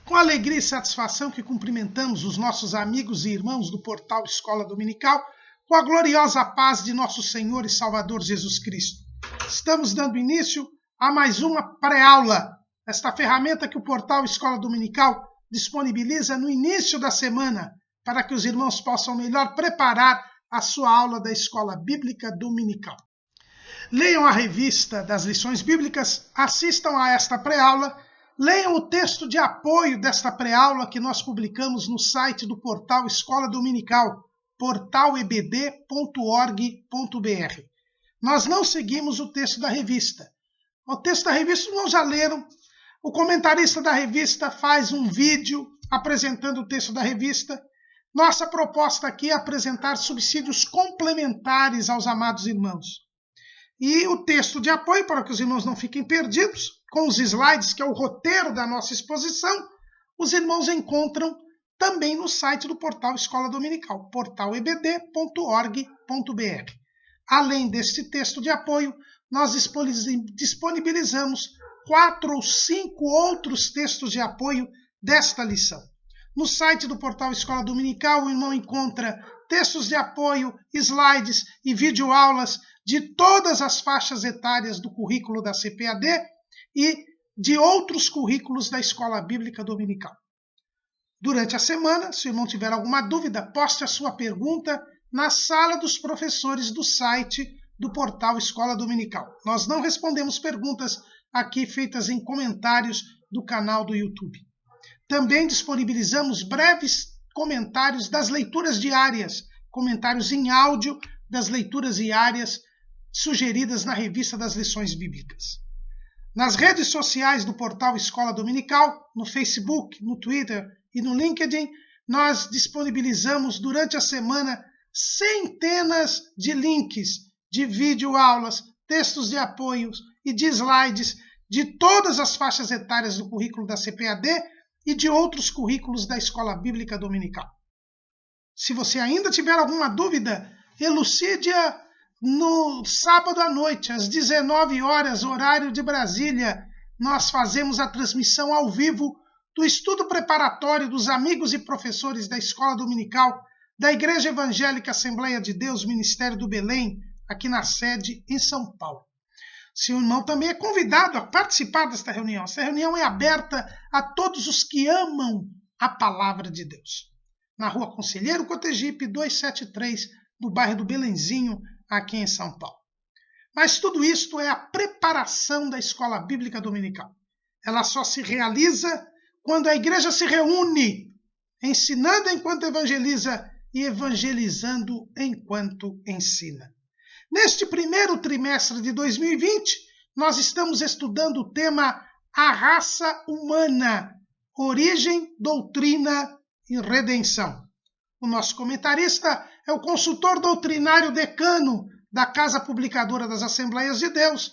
Com alegria e satisfação que cumprimentamos os nossos amigos e irmãos do portal Escola Dominical, com a gloriosa paz de nosso Senhor e Salvador Jesus Cristo. Estamos dando início a mais uma pré-aula, esta ferramenta que o portal Escola Dominical disponibiliza no início da semana, para que os irmãos possam melhor preparar a sua aula da Escola Bíblica Dominical. Leiam a revista das lições bíblicas, assistam a esta pré-aula, leiam o texto de apoio desta pré-aula que nós publicamos no site do portal Escola Dominical, portalebd.org.br. Nós não seguimos o texto da revista. O texto da revista não já leram. O comentarista da revista faz um vídeo apresentando o texto da revista. Nossa proposta aqui é apresentar subsídios complementares aos amados irmãos. E o texto de apoio, para que os irmãos não fiquem perdidos, com os slides, que é o roteiro da nossa exposição, os irmãos encontram também no site do portal Escola Dominical, portalebd.org.br. Além deste texto de apoio, nós disponibilizamos 4 ou 5 outros textos de apoio desta lição. No site do portal Escola Dominical, o irmão encontra textos de apoio, slides e videoaulas de todas as faixas etárias do currículo da CPAD e de outros currículos da Escola Bíblica Dominical. Durante a semana, se o irmão tiver alguma dúvida, poste a sua pergunta na sala dos professores do site do portal Escola Dominical. Nós não respondemos perguntas aqui feitas em comentários do canal do YouTube. Também disponibilizamos breves comentários das leituras diárias, comentários em áudio das leituras diárias sugeridas na revista das lições bíblicas. Nas redes sociais do portal Escola Dominical, no Facebook, no Twitter e no LinkedIn, nós disponibilizamos durante a semana centenas de links de videoaulas, textos de apoio e de slides de todas as faixas etárias do currículo da CPAD e de outros currículos da Escola Bíblica Dominical. Se você ainda tiver alguma dúvida, elucide-a no sábado à noite, às 19 horas, horário de Brasília. Nós fazemos a transmissão ao vivo do estudo preparatório dos amigos e professores da Escola Dominical da Igreja Evangélica Assembleia de Deus, Ministério do Belém, aqui na sede em São Paulo. Se o irmão também é convidado a participar desta reunião. Esta reunião é aberta a todos os que amam a palavra de Deus. Na Rua Conselheiro Cotegipe, 273, no bairro do Belenzinho, aqui em São Paulo. Mas tudo isto é a preparação da Escola Bíblica Dominical. Ela só se realiza quando a igreja se reúne, ensinando enquanto evangeliza e evangelizando enquanto ensina. Neste primeiro trimestre de 2020, nós estamos estudando o tema A Raça Humana, Origem, Doutrina e Redenção. O nosso comentarista é o consultor doutrinário decano da Casa Publicadora das Assembleias de Deus,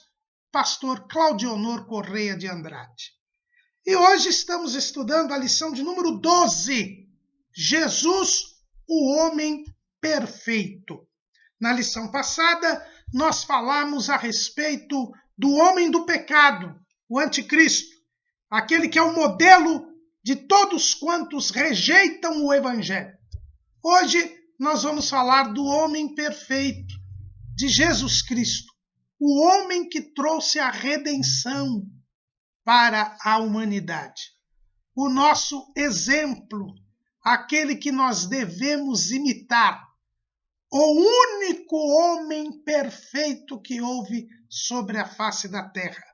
pastor Claudionor Correia de Andrade. E hoje estamos estudando a lição de número 12, Jesus, o Homem Perfeito. Na lição passada, nós falamos a respeito do homem do pecado, o anticristo, aquele que é o modelo de todos quantos rejeitam o Evangelho. Hoje nós vamos falar do homem perfeito, de Jesus Cristo, o homem que trouxe a redenção para a humanidade. O nosso exemplo, aquele que nós devemos imitar, o único homem perfeito que houve sobre a face da terra,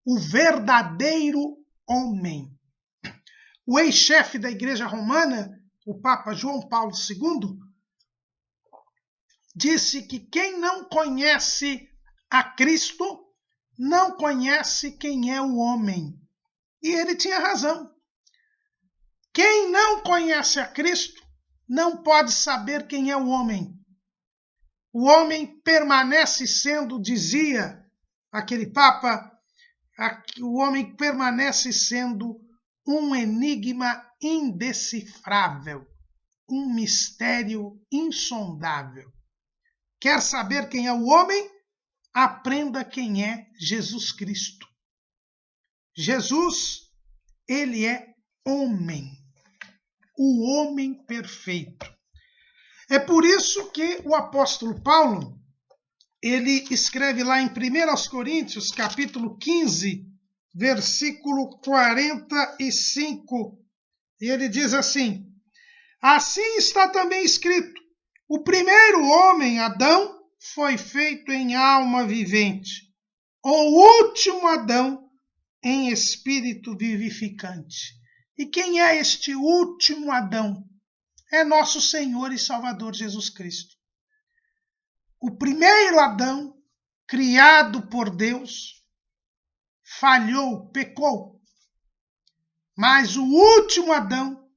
o verdadeiro homem. O ex-chefe da Igreja Romana, o Papa João Paulo II, disse que quem não conhece a Cristo não conhece quem é o homem. E ele tinha razão. Quem não conhece a Cristo não pode saber quem é o homem. O homem permanece sendo, dizia aquele Papa, o homem permanece sendo um enigma indecifrável, um mistério insondável. Quer saber quem é o homem? Aprenda quem é Jesus Cristo. Jesus, ele é homem. O homem perfeito. É por isso que o apóstolo Paulo, ele escreve lá em 1 Coríntios, capítulo 15, versículo 45, e ele diz assim: assim está também escrito, o primeiro homem, Adão, foi feito em alma vivente, o último Adão em espírito vivificante. E quem é este último Adão? É nosso Senhor e Salvador Jesus Cristo. O primeiro Adão, criado por Deus, falhou, pecou. Mas o último Adão,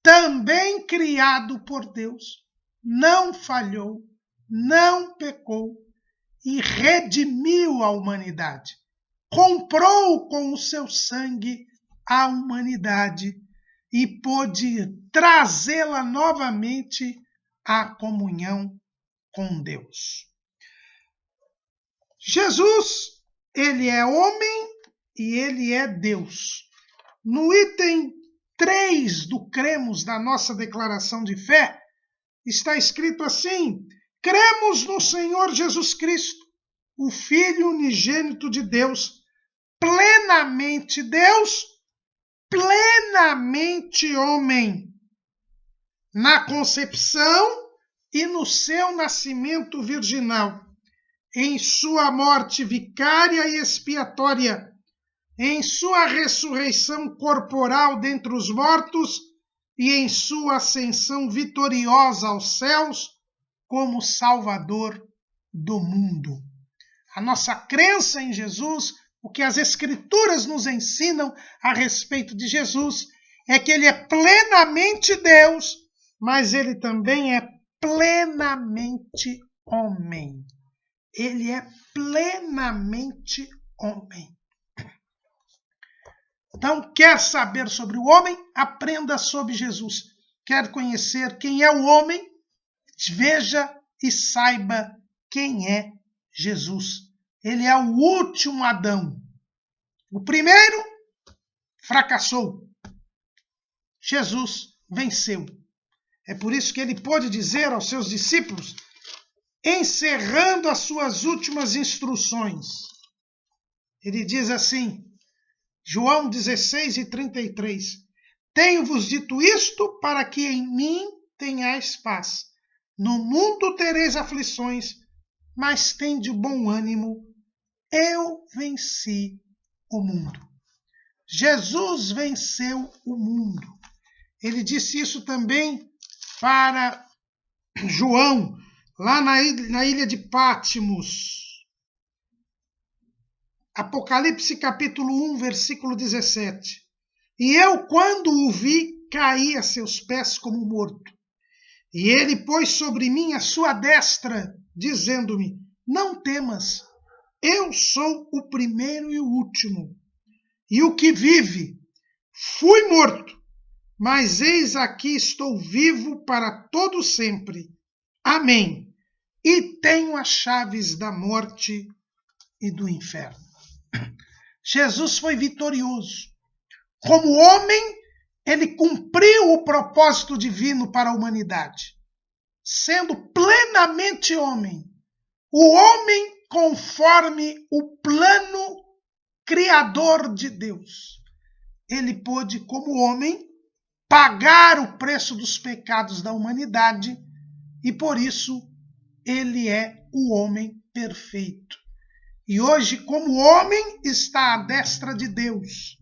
também criado por Deus, não falhou, não pecou e redimiu a humanidade. Comprou com o seu sangue a humanidade e pôde trazê-la novamente à comunhão com Deus. Jesus, ele é homem e ele é Deus. No item 3 do cremos da nossa declaração de fé, está escrito assim: cremos no Senhor Jesus Cristo, o Filho unigênito de Deus, plenamente Deus, plenamente homem, na concepção e no seu nascimento virginal, em sua morte vicária e expiatória, em sua ressurreição corporal dentre os mortos e em sua ascensão vitoriosa aos céus como Salvador do mundo. A nossa crença em Jesus, o que as Escrituras nos ensinam a respeito de Jesus, é que ele é plenamente Deus, mas ele também é plenamente homem. Ele é plenamente homem. Então, quer saber sobre o homem? Aprenda sobre Jesus. Quer conhecer quem é o homem? Veja e saiba quem é Jesus. Ele é o último Adão. O primeiro fracassou. Jesus venceu. É por isso que ele pôde dizer aos seus discípulos, encerrando as suas últimas instruções, ele diz assim, João 16:33, tenho-vos dito isto para que em mim tenhais paz. No mundo tereis aflições, mas tende bom ânimo, eu venci o mundo. Jesus venceu o mundo. Ele disse isso também para João, lá na ilha de Patmos. Apocalipse capítulo 1, versículo 17. E eu, quando o vi, caí a seus pés como morto. E ele pôs sobre mim a sua destra, dizendo-me, não temas, eu sou o primeiro e o último, e o que vive. Fui morto, mas eis aqui estou vivo para todo sempre. Amém. E tenho as chaves da morte e do inferno. Jesus foi vitorioso. Como homem, ele cumpriu o propósito divino para a humanidade, sendo plenamente homem. O homem conforme o plano criador de Deus. Ele pôde, como homem, pagar o preço dos pecados da humanidade e, por isso, ele é o homem perfeito. E hoje, como homem, está à destra de Deus,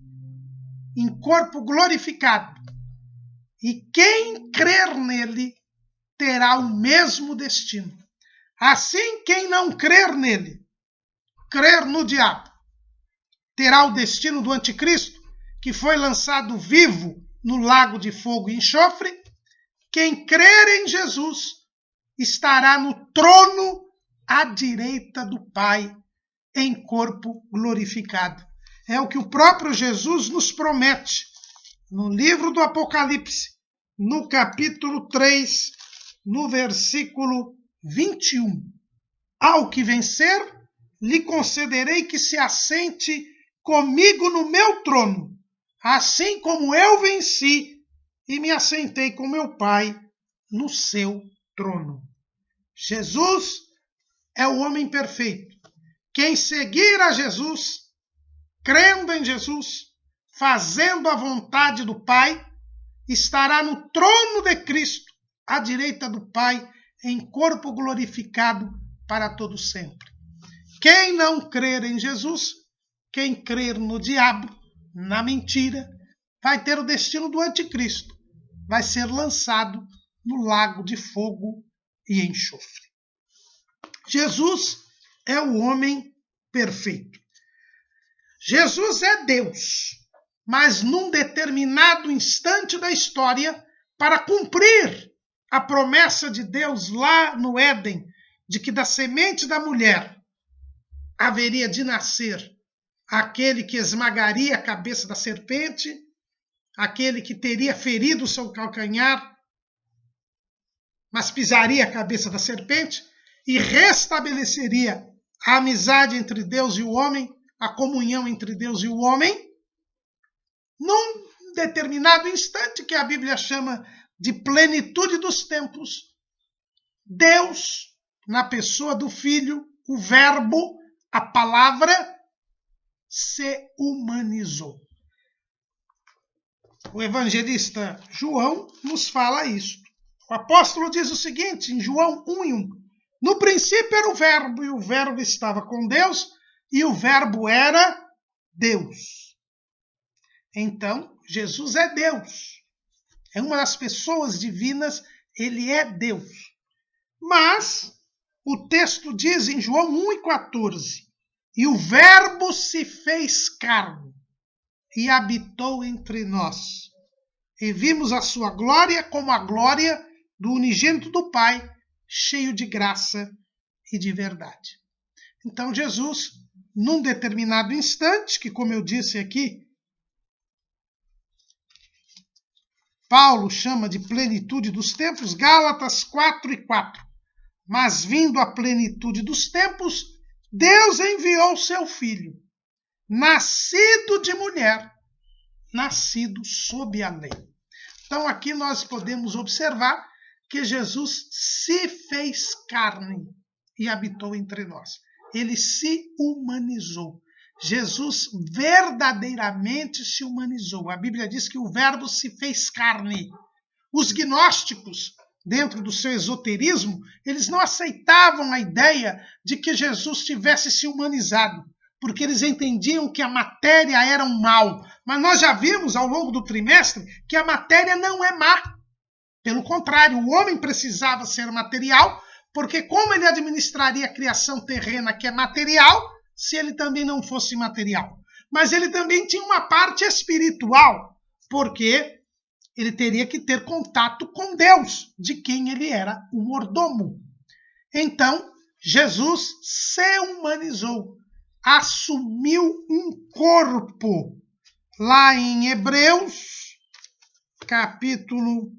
em corpo glorificado. E quem crer nele terá o mesmo destino. Assim, quem não crer nele, crer no diabo, terá o destino do anticristo, que foi lançado vivo no lago de fogo e enxofre. Quem crer em Jesus estará no trono à direita do Pai, em corpo glorificado. É o que o próprio Jesus nos promete no livro do Apocalipse, no capítulo 3, no versículo 21. Ao que vencer, lhe concederei que se assente comigo no meu trono, assim como eu venci e me assentei com meu Pai no seu trono. Jesus é o homem perfeito. Quem seguir a Jesus, crendo em Jesus, fazendo a vontade do Pai, estará no trono de Cristo, à direita do Pai, em corpo glorificado para todo sempre. Quem não crer em Jesus, quem crer no diabo, na mentira, vai ter o destino do anticristo. Vai ser lançado no lago de fogo e enxofre. Jesus é o homem perfeito. Jesus é Deus, mas num determinado instante da história, para cumprir a promessa de Deus lá no Éden, de que da semente da mulher haveria de nascer aquele que esmagaria a cabeça da serpente, aquele que teria ferido o seu calcanhar, mas pisaria a cabeça da serpente e restabeleceria a amizade entre Deus e o homem, a comunhão entre Deus e o homem, num determinado instante que a Bíblia chama de plenitude dos tempos, Deus, na pessoa do Filho, o Verbo, a palavra, se humanizou. O evangelista João nos fala isso. O apóstolo diz o seguinte, em João 1:1. No princípio era o Verbo, e o Verbo estava com Deus, e o Verbo era Deus. Então, Jesus é Deus. É uma das pessoas divinas, ele é Deus. Mas, o texto diz em João 1:14, e o Verbo se fez carne e habitou entre nós. E vimos a sua glória como a glória do unigênito do Pai, cheio de graça e de verdade. Então Jesus, num determinado instante, que como eu disse aqui, Paulo chama de plenitude dos tempos, Gálatas 4:4. Mas vindo a plenitude dos tempos, Deus enviou seu Filho, nascido de mulher, nascido sob a lei. Então aqui nós podemos observar que Jesus se fez carne e habitou entre nós. Ele se humanizou. Jesus verdadeiramente se humanizou. A Bíblia diz que o Verbo se fez carne. Os gnósticos, dentro do seu esoterismo, eles não aceitavam a ideia de que Jesus tivesse se humanizado, porque eles entendiam que a matéria era um mal. Mas nós já vimos ao longo do trimestre que a matéria não é má. Pelo contrário, o homem precisava ser material, porque como ele administraria a criação terrena que é material, se ele também não fosse material? Mas ele também tinha uma parte espiritual, porque ele teria que ter contato com Deus, de quem ele era o mordomo. Então, Jesus se humanizou, assumiu um corpo. Lá em Hebreus, capítulo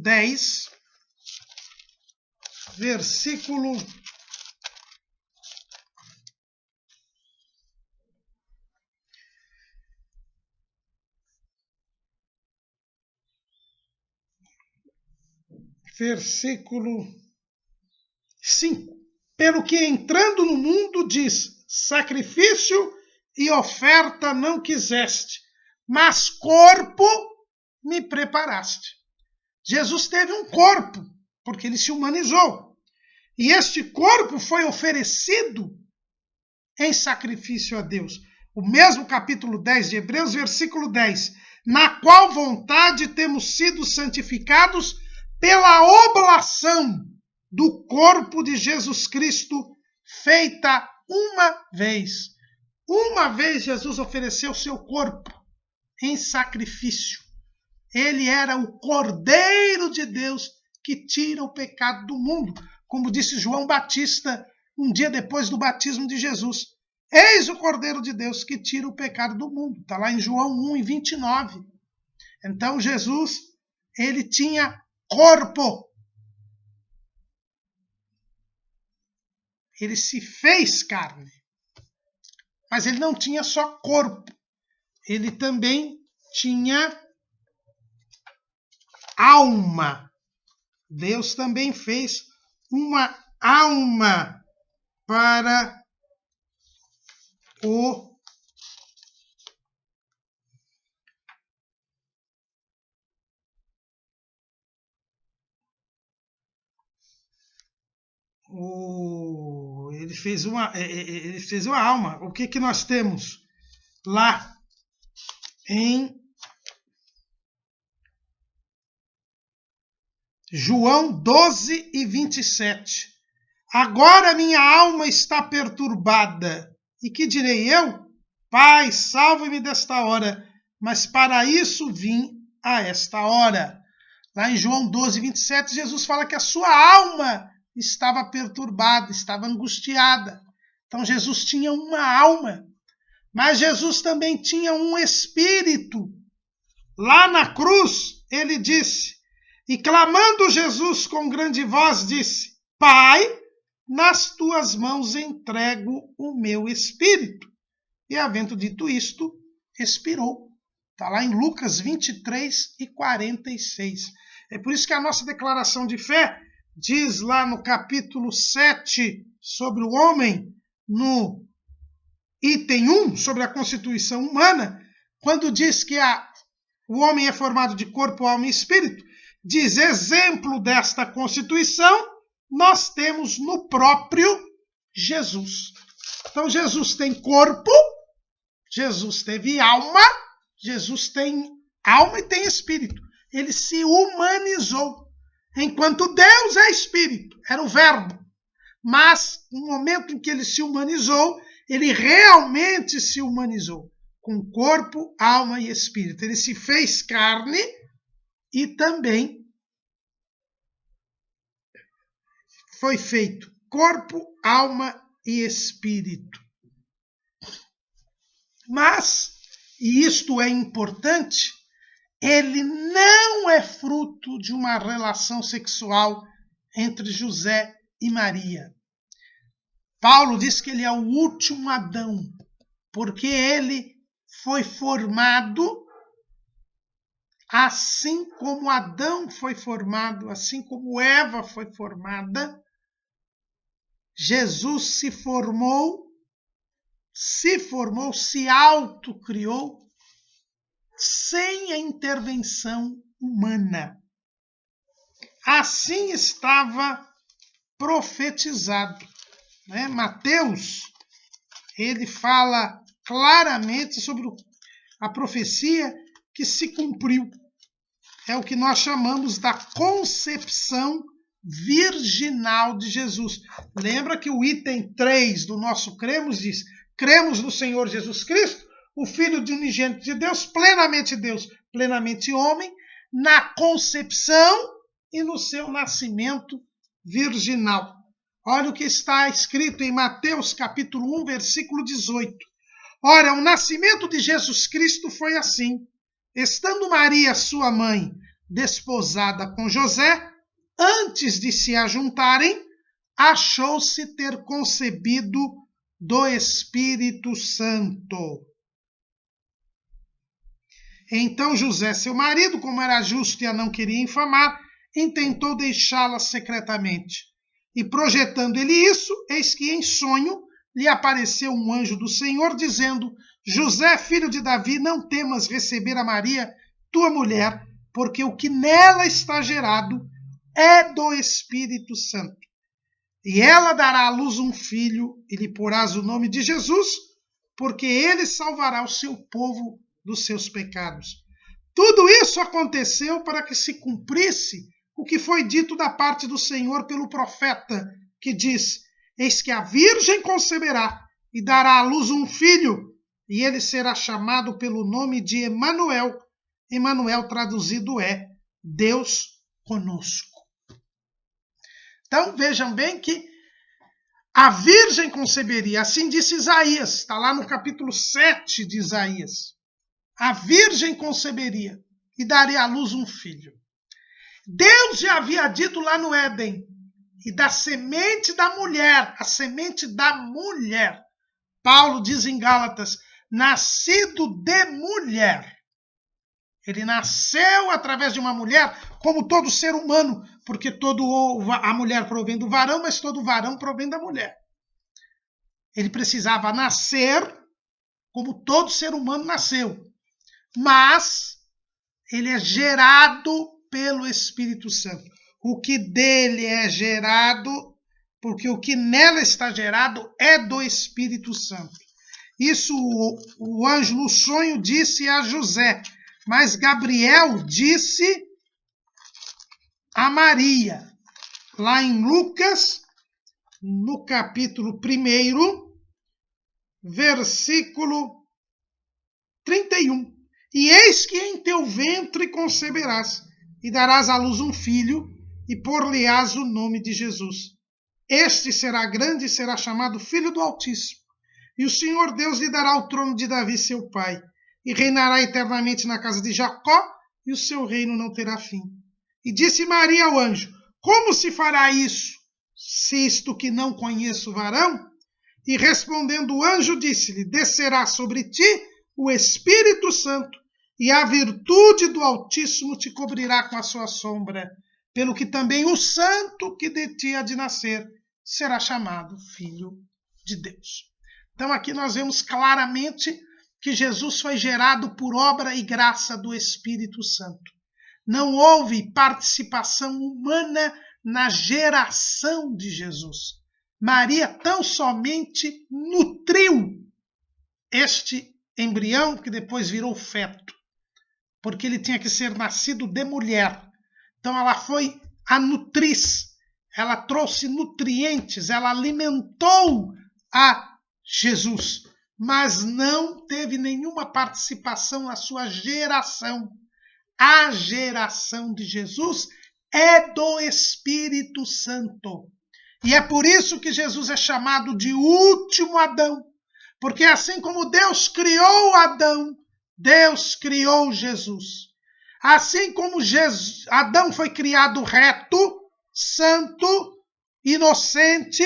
10, versículo 5. Pelo que entrando no mundo diz, sacrifício e oferta não quiseste, mas corpo me preparaste. Jesus teve um corpo, porque ele se humanizou. E este corpo foi oferecido em sacrifício a Deus. O mesmo capítulo 10 de Hebreus, versículo 10. Na qual vontade temos sido santificados pela oblação do corpo de Jesus Cristo, feita uma vez. Uma vez Jesus ofereceu seu corpo em sacrifício. Ele era o Cordeiro de Deus que tira o pecado do mundo. Como disse João Batista, um dia depois do batismo de Jesus. Eis o Cordeiro de Deus que tira o pecado do mundo. Está lá em João 1:29. Então Jesus, ele tinha corpo. Ele se fez carne. Mas ele não tinha só corpo, ele também tinha alma. Deus também fez uma alma para ele fez uma alma. O que nós temos lá em João 12 e 27. Agora minha alma está perturbada. E que direi eu? Pai, salva-me desta hora. Mas para isso vim a esta hora. Lá em João 12, 27, Jesus fala que a sua alma estava perturbada, estava angustiada. Então Jesus tinha uma alma. Mas Jesus também tinha um espírito. Lá na cruz, ele disse, e clamando Jesus com grande voz, disse, Pai, nas tuas mãos entrego o meu espírito. E havendo dito isto, expirou. Está lá em Lucas 23 e 46. É por isso que a nossa declaração de fé diz lá no capítulo 7 sobre o homem, no item 1, sobre a constituição humana, quando diz que o homem é formado de corpo, alma e espírito, diz, exemplo desta constituição, nós temos no próprio Jesus. Então Jesus tem corpo, Jesus teve alma, Jesus tem alma e tem espírito. Ele se humanizou. Enquanto Deus é espírito, era o verbo. Mas no momento em que ele se humanizou, ele realmente se humanizou. Com corpo, alma e espírito. Ele se fez carne e também foi feito corpo, alma e espírito. Mas, e isto é importante, ele não é fruto de uma relação sexual entre José e Maria. Paulo diz que ele é o último Adão, porque ele foi formado assim como Adão foi formado, assim como Eva foi formada. Jesus se formou, se autocriou, sem a intervenção humana. Assim estava profetizado. Mateus, ele fala claramente sobre a profecia que se cumpriu. É o que nós chamamos da concepção virginal de Jesus. Lembra que o item 3 do nosso cremos diz, cremos no Senhor Jesus Cristo, o Filho de unigênito de Deus, plenamente homem, na concepção e no seu nascimento virginal. Olha o que está escrito em Mateus capítulo 1, versículo 18. Ora, o nascimento de Jesus Cristo foi assim. Estando Maria, sua mãe, desposada com José, antes de se ajuntarem, achou-se ter concebido do Espírito Santo. Então José, seu marido, como era justo e a não queria infamar, intentou deixá-la secretamente. E projetando ele isso, eis que em sonho lhe apareceu um anjo do Senhor, dizendo, José, filho de Davi, não temas receber a Maria, tua mulher, porque o que nela está gerado é do Espírito Santo. E ela dará à luz um filho, e lhe porás o nome de Jesus, porque ele salvará o seu povo dos seus pecados. Tudo isso aconteceu para que se cumprisse o que foi dito da parte do Senhor pelo profeta, que diz, eis que a virgem conceberá e dará à luz um filho, e ele será chamado pelo nome de Emanuel. Emanuel traduzido é Deus conosco. Então vejam bem que a virgem conceberia, assim disse Isaías, está lá no capítulo 7 de Isaías. A virgem conceberia e daria à luz um filho. Deus já havia dito lá no Éden, e da semente da mulher, a semente da mulher, Paulo diz em Gálatas, nascido de mulher. Ele nasceu através de uma mulher, como todo ser humano, porque a mulher provém do varão, mas todo varão provém da mulher. Ele precisava nascer como todo ser humano nasceu, mas ele é gerado pelo Espírito Santo. O que dele é gerado, porque o que nela está gerado é do Espírito Santo. Isso o anjo no sonho disse a José, mas Gabriel disse a Maria, lá em Lucas, no capítulo 1, versículo 31. E eis que em teu ventre conceberás, e darás à luz um filho, e por-lhe-ás o nome de Jesus. Este será grande e será chamado Filho do Altíssimo. E o Senhor Deus lhe dará o trono de Davi, seu pai, e reinará eternamente na casa de Jacó, e o seu reino não terá fim. E disse Maria ao anjo, como se fará isso, se isto que não conheço varão? E respondendo o anjo, disse-lhe, descerá sobre ti o Espírito Santo, e a virtude do Altíssimo te cobrirá com a sua sombra, pelo que também o santo que de ti há de nascer será chamado Filho de Deus. Então aqui nós vemos claramente que Jesus foi gerado por obra e graça do Espírito Santo. Não houve participação humana na geração de Jesus. Maria tão somente nutriu este embrião que depois virou feto, porque ele tinha que ser nascido de mulher. Então ela foi a nutriz, ela trouxe nutrientes, ela alimentou a Jesus, mas não teve nenhuma participação na sua geração. A geração de Jesus é do Espírito Santo. E é por isso que Jesus é chamado de último Adão. Porque assim como Deus criou Adão, Deus criou Jesus. Assim como Adão foi criado reto, santo, inocente,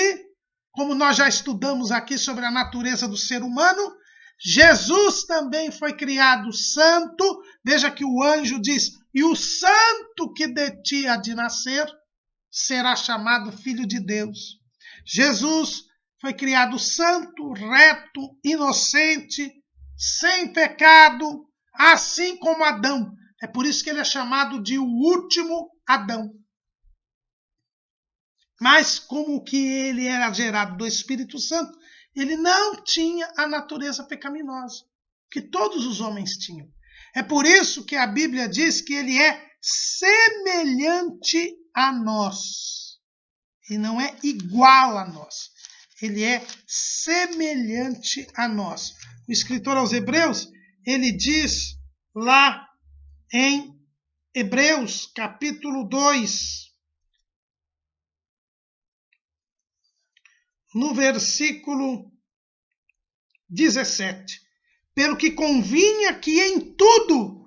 como nós já estudamos aqui sobre a natureza do ser humano, Jesus também foi criado santo. Veja que o anjo diz, e o santo que de ti há de nascer será chamado Filho de Deus. Jesus foi criado santo, reto, inocente, sem pecado, assim como Adão. É por isso que ele é chamado de o último Adão. Mas como que ele era gerado do Espírito Santo, ele não tinha a natureza pecaminosa, que todos os homens tinham. É por isso que a Bíblia diz que ele é semelhante a nós. E não é igual a nós. Ele é semelhante a nós. O escritor aos Hebreus, ele diz lá em Hebreus, capítulo 2, no versículo 17. Pelo que convinha que em tudo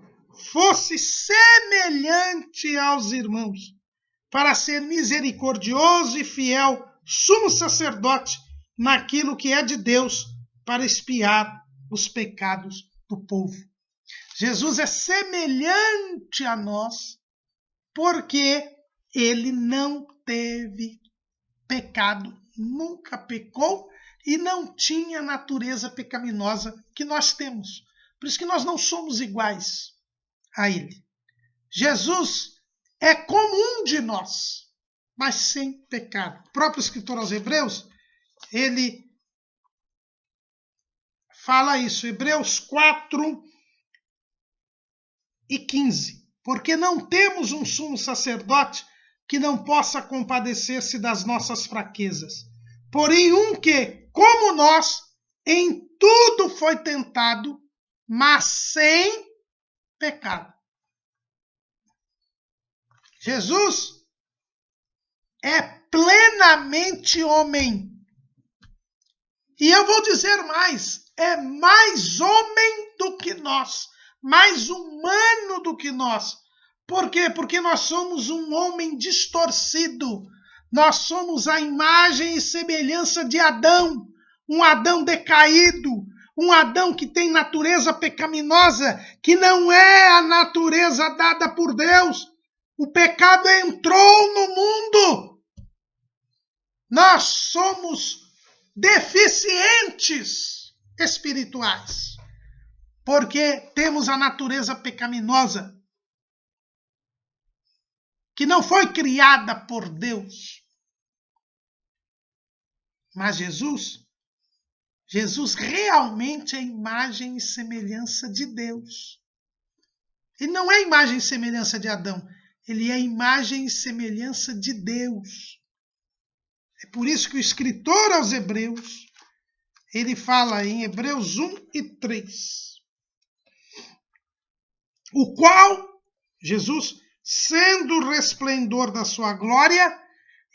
fosse semelhante aos irmãos, para ser misericordioso e fiel sumo sacerdote naquilo que é de Deus, para expiar os pecados do povo. Jesus é semelhante a nós, porque ele não teve pecado, nunca pecou e não tinha a natureza pecaminosa que nós temos. Por isso que nós não somos iguais a ele. Jesus é como um de nós, mas sem pecado. O próprio escritor aos Hebreus, ele fala isso, Hebreus 4 e 15. Porque não temos um sumo sacerdote que não possa compadecer-se das nossas fraquezas. Porém, um que, como nós, em tudo foi tentado, mas sem pecado. Jesus é plenamente homem. E eu vou dizer mais, é mais homem do que nós, mais humano do que nós. Por quê? Porque nós somos um homem distorcido. Nós somos a imagem e semelhança de Adão, um Adão decaído, um Adão que tem natureza pecaminosa, que não é a natureza dada por Deus. O pecado entrou no mundo. Nós somos deficientes espirituais, porque temos a natureza pecaminosa, que não foi criada por Deus. Mas Jesus realmente é imagem e semelhança de Deus. Ele não é imagem e semelhança de Adão, ele é imagem e semelhança de Deus. É por isso que o escritor aos Hebreus, ele fala em Hebreus 1:3, o qual, Jesus, sendo o resplendor da sua glória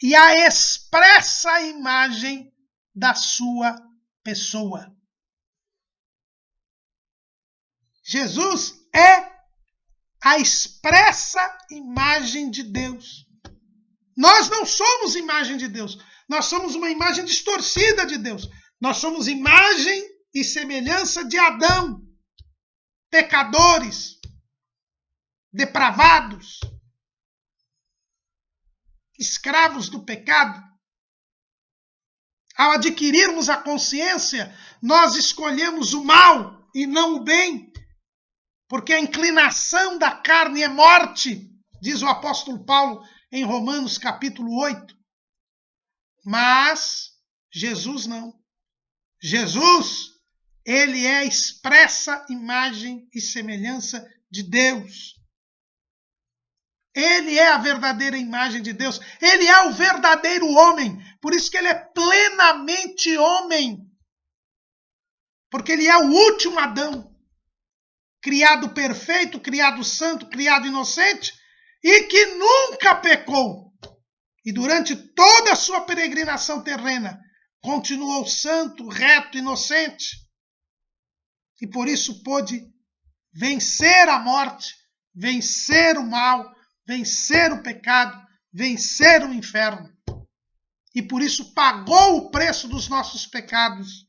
e a expressa imagem da sua pessoa. Jesus é a expressa imagem de Deus. Nós não somos imagem de Deus. Nós somos uma imagem distorcida de Deus. Nós somos imagem e semelhança de Adão. Pecadores, depravados, escravos do pecado. Ao adquirirmos a consciência, nós escolhemos o mal e não o bem, porque a inclinação da carne é morte, diz o apóstolo Paulo em Romanos capítulo 8. Mas Jesus não. Jesus, ele é a expressa imagem e semelhança de Deus. Ele é a verdadeira imagem de Deus. Ele é o verdadeiro homem. Por isso que ele é plenamente homem. Porque ele é o último Adão. Criado perfeito, criado santo, criado inocente e que nunca pecou. E durante toda a sua peregrinação terrena, continuou santo, reto, inocente. E por isso pôde vencer a morte, vencer o mal, vencer o pecado, vencer o inferno. E por isso pagou o preço dos nossos pecados.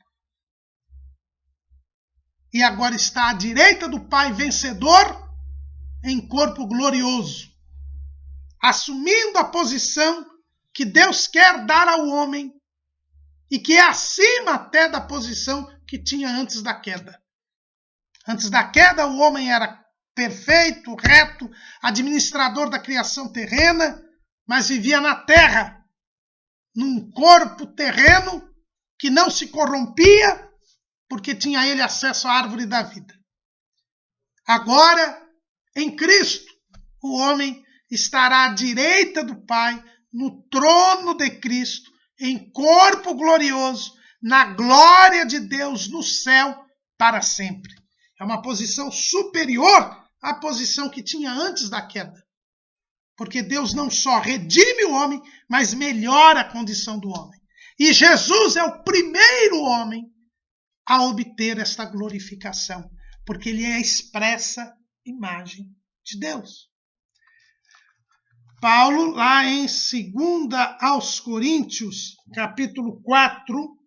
E agora está à direita do Pai vencedor em corpo glorioso, assumindo a posição que Deus quer dar ao homem e que é acima até da posição que tinha antes da queda. Antes da queda, o homem era perfeito, reto, administrador da criação terrena, mas vivia na terra, num corpo terreno que não se corrompia, porque tinha ele acesso à árvore da vida. Agora, em Cristo, o homem estará à direita do Pai, no trono de Cristo, em corpo glorioso, na glória de Deus no céu para sempre. É uma posição superior à posição que tinha antes da queda. Porque Deus não só redime o homem, mas melhora a condição do homem. E Jesus é o primeiro homem a obter esta glorificação, porque ele é a expressa imagem de Deus. Paulo, lá em 2 aos Coríntios, capítulo 4,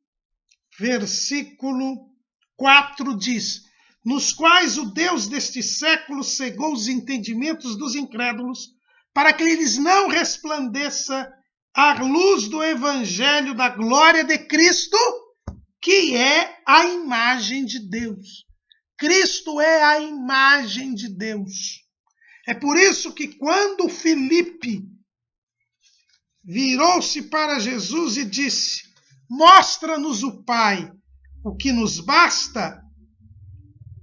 versículo 4, diz: nos quais o Deus deste século cegou os entendimentos dos incrédulos, para que lhes não resplandeça a luz do evangelho da glória de Cristo, que é a imagem de Deus. Cristo é a imagem de Deus. É por isso que quando Filipe virou-se para Jesus e disse: mostra-nos o Pai, o que nos basta,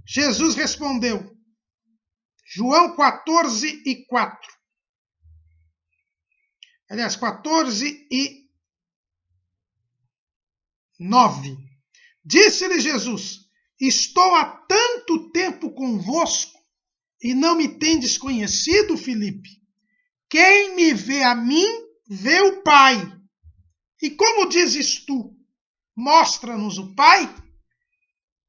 Jesus respondeu, João 14:4. Aliás, 14:9. Disse-lhe Jesus: estou há tanto tempo convosco e não me tendes conhecido, Filipe? Quem me vê a mim, vê o Pai. E como dizes tu, mostra-nos o Pai?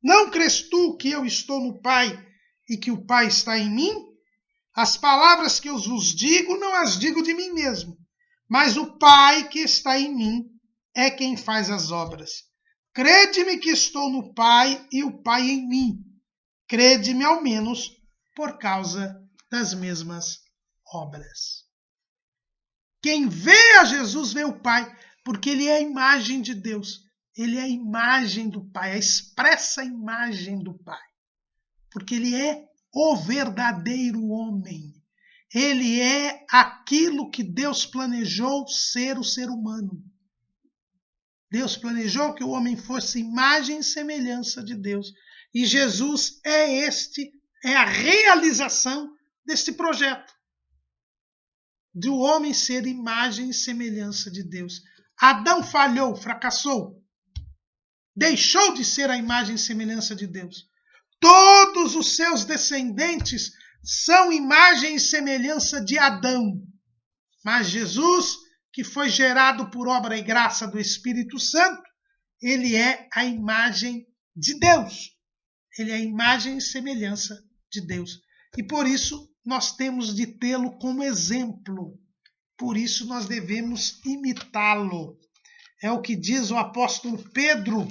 Não crês tu que eu estou no Pai e que o Pai está em mim? As palavras que eu vos digo, não as digo de mim mesmo, mas o Pai que está em mim é quem faz as obras. Crede-me que estou no Pai e o Pai em mim. Crede-me ao menos por causa das mesmas obras. Quem vê a Jesus vê o Pai, porque ele é a imagem de Deus. Ele é a imagem do Pai, a expressa imagem do Pai. Porque ele é o verdadeiro homem. Ele é aquilo que Deus planejou ser o ser humano. Deus planejou que o homem fosse imagem e semelhança de Deus. E Jesus é a realização deste projeto. De o homem ser imagem e semelhança de Deus. Adão falhou, fracassou. Deixou de ser a imagem e semelhança de Deus. Todos os seus descendentes são imagem e semelhança de Adão. Mas Jesus, que foi gerado por obra e graça do Espírito Santo, ele é a imagem de Deus. Ele é a imagem e semelhança de Deus. E por isso nós temos de tê-lo como exemplo. Por isso nós devemos imitá-lo. É o que diz o apóstolo Pedro,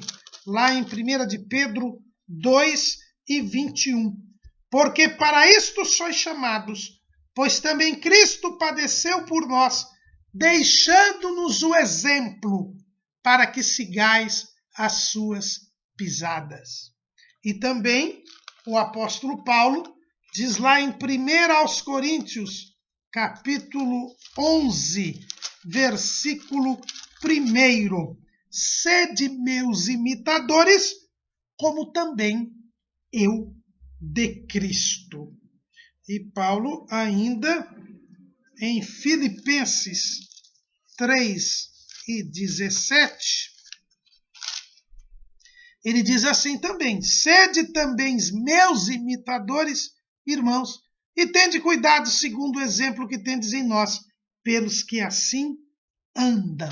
lá em 1 de Pedro 2:21. Porque para isto sois chamados, pois também Cristo padeceu por nós, deixando-nos o exemplo, para que sigais as suas pisadas. E também o apóstolo Paulo diz lá em 1 Coríntios, capítulo 11, versículo 1: Sede meus imitadores, como também eu de Cristo. E Paulo ainda em Filipenses 3:17, ele diz assim também: Sede também meus imitadores, irmãos, e tende cuidado segundo o exemplo que tendes em nós, pelos que assim andam.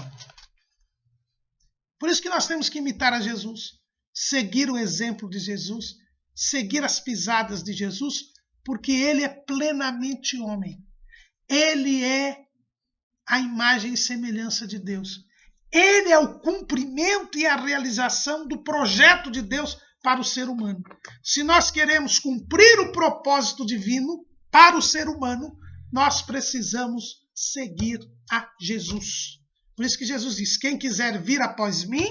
Por isso que nós temos que imitar a Jesus, seguir o exemplo de Jesus, seguir as pisadas de Jesus, porque ele é plenamente homem. Ele é a imagem e semelhança de Deus. Ele é o cumprimento e a realização do projeto de Deus para o ser humano. Se nós queremos cumprir o propósito divino para o ser humano, nós precisamos seguir a Jesus. Por isso que Jesus diz: quem quiser vir após mim,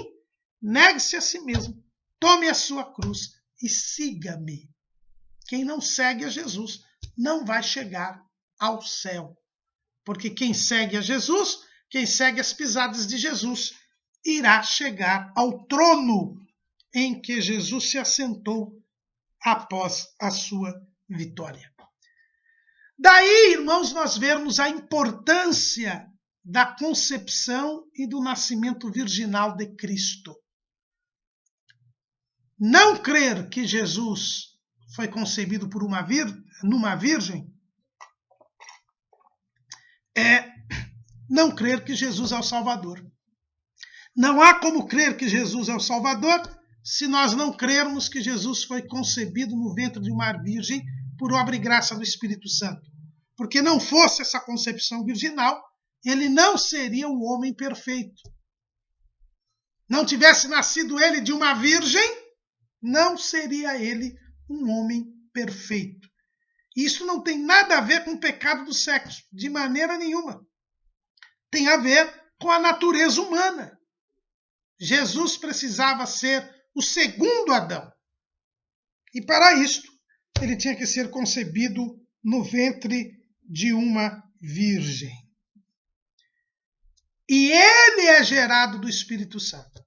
negue-se a si mesmo, tome a sua cruz e siga-me. Quem não segue a Jesus não vai chegar ao céu. Porque quem segue a Jesus, quem segue as pisadas de Jesus, irá chegar ao trono em que Jesus se assentou após a sua vitória. Daí, irmãos, nós vemos a importância da concepção e do nascimento virginal de Cristo. Não crer que Jesus foi concebido por numa virgem é não crer que Jesus é o Salvador. Não há como crer que Jesus é o Salvador se nós não crermos que Jesus foi concebido no ventre de uma virgem por obra e graça do Espírito Santo. Porque não fosse essa concepção virginal, ele não seria o homem perfeito. Não tivesse nascido ele de uma virgem, não seria ele um homem perfeito. Isso não tem nada a ver com o pecado do sexo, de maneira nenhuma. Tem a ver com a natureza humana. Jesus precisava ser o segundo Adão. E para isto, ele tinha que ser concebido no ventre de uma virgem. E ele é gerado do Espírito Santo.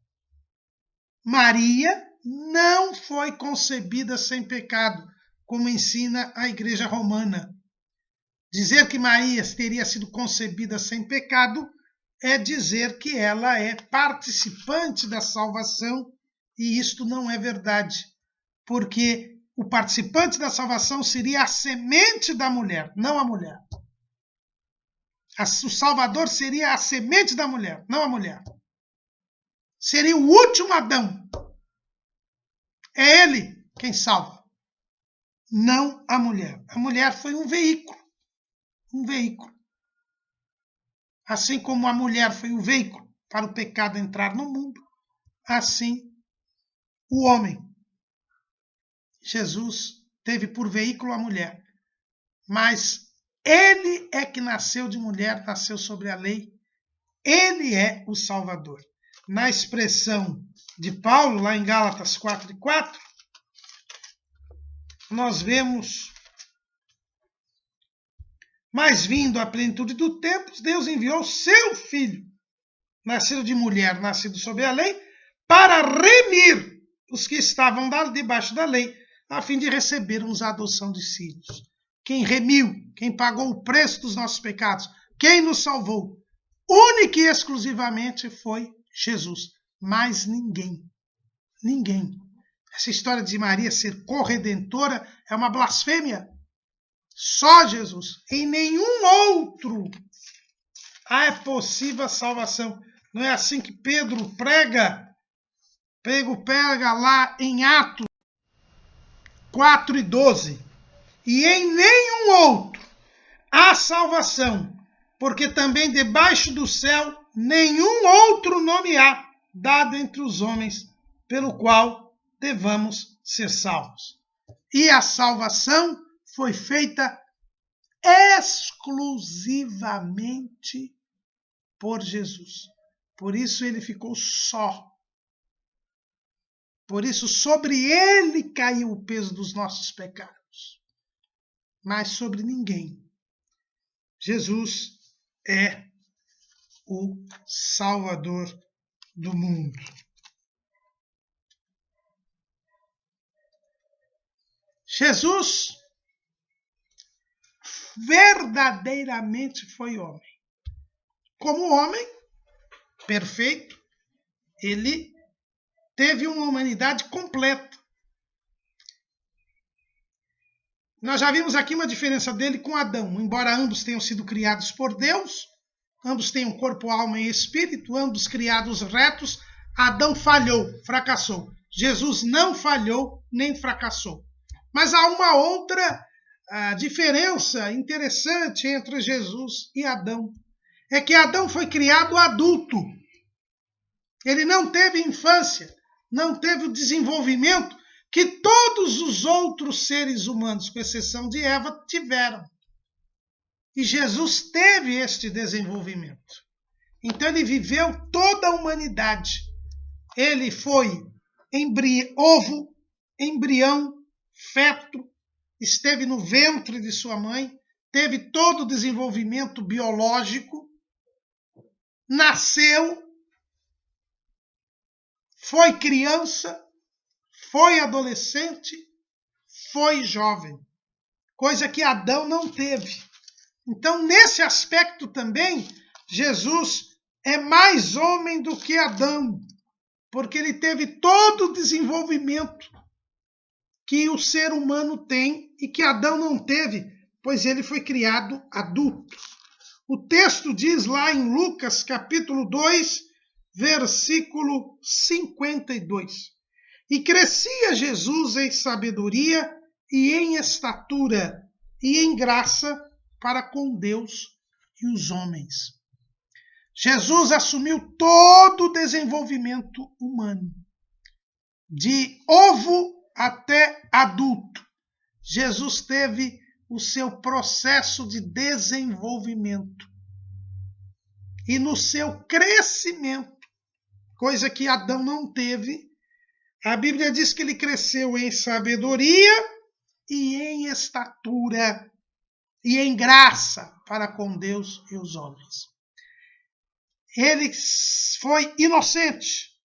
Maria não foi concebida sem pecado, como ensina a Igreja Romana. Dizer que Maria teria sido concebida sem pecado é dizer que ela é participante da salvação, e isto não é verdade, porque o participante da salvação seria a semente da mulher, não a mulher. O Salvador seria a semente da mulher, não a mulher. Seria o último Adão. É ele quem salva, não a mulher. A mulher foi um veículo. Um veículo. Assim como a mulher foi um veículo para o pecado entrar no mundo, assim o homem. Jesus teve por veículo a mulher, mas ele é que nasceu de mulher, nasceu sobre a lei. Ele é o Salvador. Na expressão de Paulo, lá em Gálatas 4:4, nós vemos: mas vindo à plenitude do tempo, Deus enviou seu Filho, nascido de mulher, nascido sob a lei, para remir os que estavam debaixo da lei, a fim de recebermos a adoção de filhos. Quem remiu, quem pagou o preço dos nossos pecados, quem nos salvou, única e exclusivamente foi Jesus. Mais ninguém. Ninguém. Essa história de Maria ser corredentora é uma blasfêmia. Só Jesus. Em nenhum outro é possível a salvação. Não é assim que Pedro prega? Pedro prega lá em Atos 4:12. E em nenhum outro há salvação, porque também debaixo do céu nenhum outro nome há dado entre os homens, pelo qual devamos ser salvos. E a salvação foi feita exclusivamente por Jesus. Por isso ele ficou só. Por isso sobre ele caiu o peso dos nossos pecados. Mas sobre ninguém. Jesus é o Salvador do mundo. Jesus verdadeiramente foi homem. Como homem perfeito, ele teve uma humanidade completa. Nós já vimos aqui uma diferença dele com Adão. Embora ambos tenham sido criados por Deus, ambos tenham corpo, alma e espírito, ambos criados retos, Adão falhou, fracassou. Jesus não falhou nem fracassou. Mas há uma outra diferença interessante entre Jesus e Adão. É que Adão foi criado adulto. Ele não teve infância, não teve o desenvolvimento que todos os outros seres humanos, com exceção de Eva, tiveram. E Jesus teve este desenvolvimento. Então ele viveu toda a humanidade. Ele foi ovo, embrião, feto, esteve no ventre de sua mãe, teve todo o desenvolvimento biológico, nasceu, foi criança, foi adolescente, foi jovem, coisa que Adão não teve. Então, nesse aspecto também, Jesus é mais homem do que Adão, porque ele teve todo o desenvolvimento que o ser humano tem e que Adão não teve, pois ele foi criado adulto. O texto diz lá em Lucas, capítulo 2, versículo 52. E crescia Jesus em sabedoria e em estatura e em graça para com Deus e os homens. Jesus assumiu todo o desenvolvimento humano, de ovo até adulto. Jesus teve o seu processo de desenvolvimento. E no seu crescimento, coisa que Adão não teve, a Bíblia diz que ele cresceu em sabedoria e em estatura e em graça para com Deus e os homens. Ele foi inocente.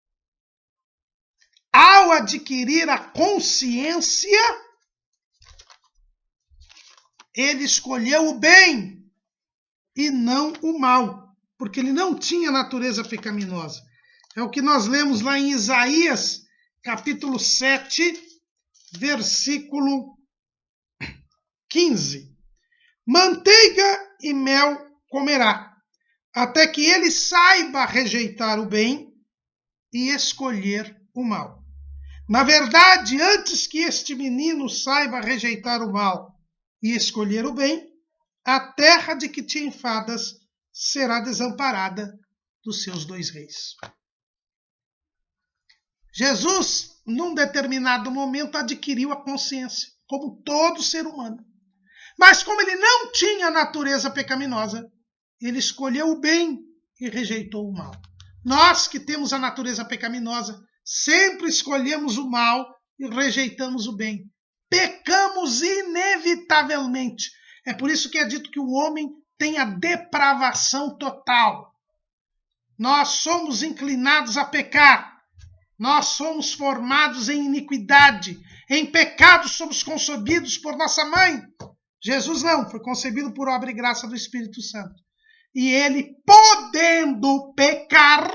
Ao adquirir a consciência, ele escolheu o bem e não o mal, porque ele não tinha natureza pecaminosa. É o que nós lemos lá em Isaías, capítulo 7, versículo 15. Manteiga e mel comerá, até que ele saiba rejeitar o bem e escolher o mal. Na verdade, antes que este menino saiba rejeitar o mal e escolher o bem, a terra de que te enfadas será desamparada dos seus 2 reis. Jesus, num determinado momento, adquiriu a consciência, como todo ser humano. Mas como ele não tinha natureza pecaminosa, ele escolheu o bem e rejeitou o mal. Nós que temos a natureza pecaminosa, sempre escolhemos o mal e rejeitamos o bem. Pecamos inevitavelmente. É por isso que é dito que o homem tem a depravação total. Nós somos inclinados a pecar. Nós somos formados em iniquidade. Em pecado somos concebidos por nossa mãe. Jesus não, foi concebido por obra e graça do Espírito Santo. E ele, podendo pecar,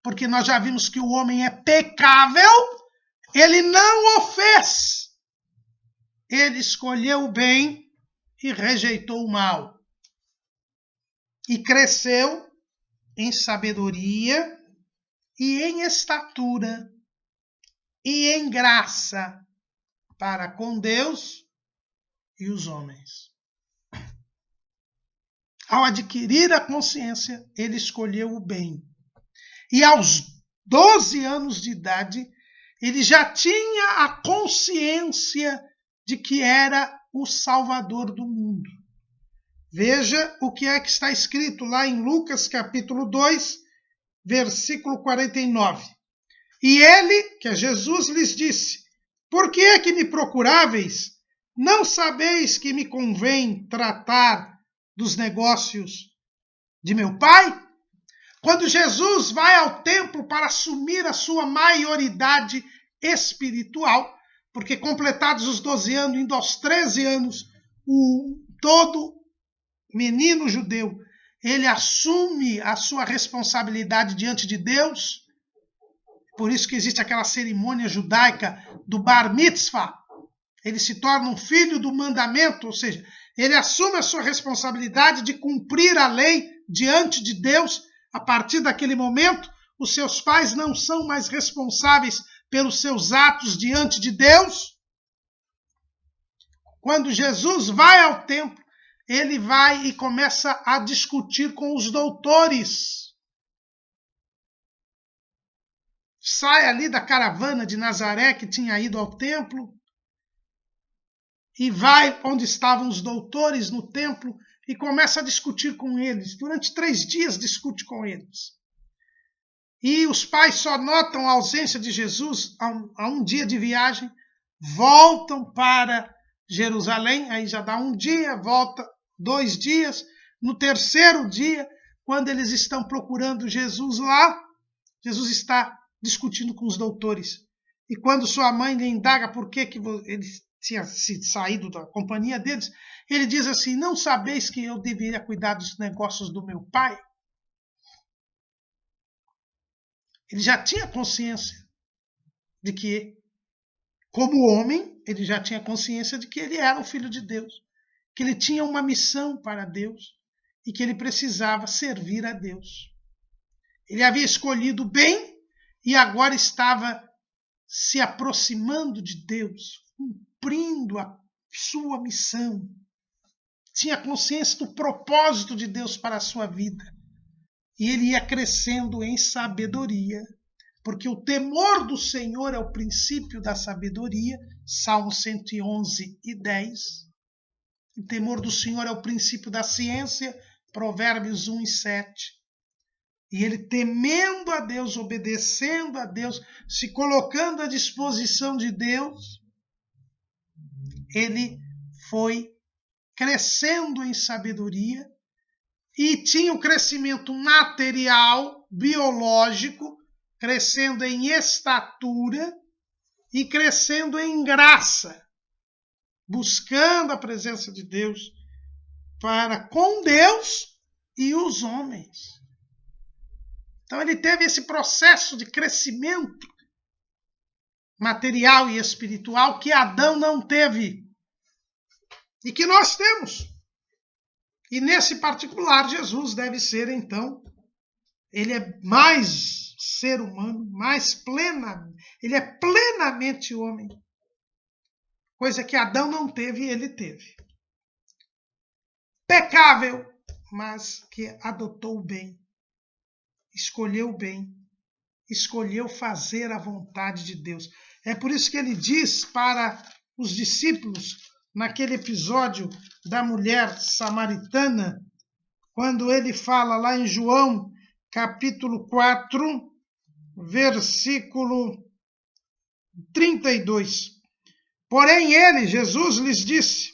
porque nós já vimos que o homem é pecável, ele não o fez. Ele escolheu o bem e rejeitou o mal. E cresceu em sabedoria e em estatura e em graça para com Deus e os homens. Ao adquirir a consciência, ele escolheu o bem. E aos 12 anos de idade, ele já tinha a consciência de que era o Salvador do mundo. Veja o que é que está escrito lá em Lucas capítulo 2, versículo 49. E ele, que é Jesus, lhes disse: por que é que me procuráveis? Não sabeis que me convém tratar dos negócios de meu Pai? Quando Jesus vai ao templo para assumir a sua maioridade espiritual, porque completados os 12 anos, indo aos 13 anos, todo menino judeu, ele assume a sua responsabilidade diante de Deus. Por isso que existe aquela cerimônia judaica do Bar Mitzvah. Ele se torna um filho do mandamento, ou seja, ele assume a sua responsabilidade de cumprir a lei diante de Deus. A partir daquele momento, os seus pais não são mais responsáveis pelos seus atos diante de Deus. Quando Jesus vai ao templo, ele vai e começa a discutir com os doutores. Sai ali da caravana de Nazaré que tinha ido ao templo e vai onde estavam os doutores no templo e começa a discutir com eles. Durante 3 dias discute com eles. E os pais só notam a ausência de Jesus a um dia de viagem, voltam para Jerusalém, aí já dá 1 dia, volta 2 dias. No 3º dia, quando eles estão procurando Jesus lá, Jesus está discutindo com os doutores. E quando sua mãe lhe indaga por que ele tinha saído da companhia deles, ele diz assim: não sabeis que eu deveria cuidar dos negócios do meu pai? Ele já tinha consciência de que, como homem, ele já tinha consciência de que ele era o Filho de Deus, que ele tinha uma missão para Deus e que ele precisava servir a Deus. Ele havia escolhido o bem e agora estava se aproximando de Deus, cumprindo a sua missão. Tinha consciência do propósito de Deus para a sua vida. E ele ia crescendo em sabedoria, porque o temor do Senhor é o princípio da sabedoria, Salmo 111 e 10. O temor do Senhor é o princípio da ciência, Provérbios 1 e 7. E ele, temendo a Deus, obedecendo a Deus, se colocando à disposição de Deus, ele foi crescendo em sabedoria e tinha um crescimento material, biológico, crescendo em estatura e crescendo em graça, buscando a presença de Deus para com Deus e os homens. Então ele teve esse processo de crescimento material e espiritual que Adão não teve e que nós temos. E nesse particular, Jesus deve ser, então, ele é mais ser humano, mais plena, ele é plenamente homem. Coisa que Adão não teve e ele teve. Pecável, mas que adotou o bem, escolheu o bem escolheu fazer a vontade de Deus. É por isso que ele diz para os discípulos, naquele episódio da mulher samaritana, quando ele fala lá em João, capítulo 4, versículo 32. Porém ele, Jesus, lhes disse: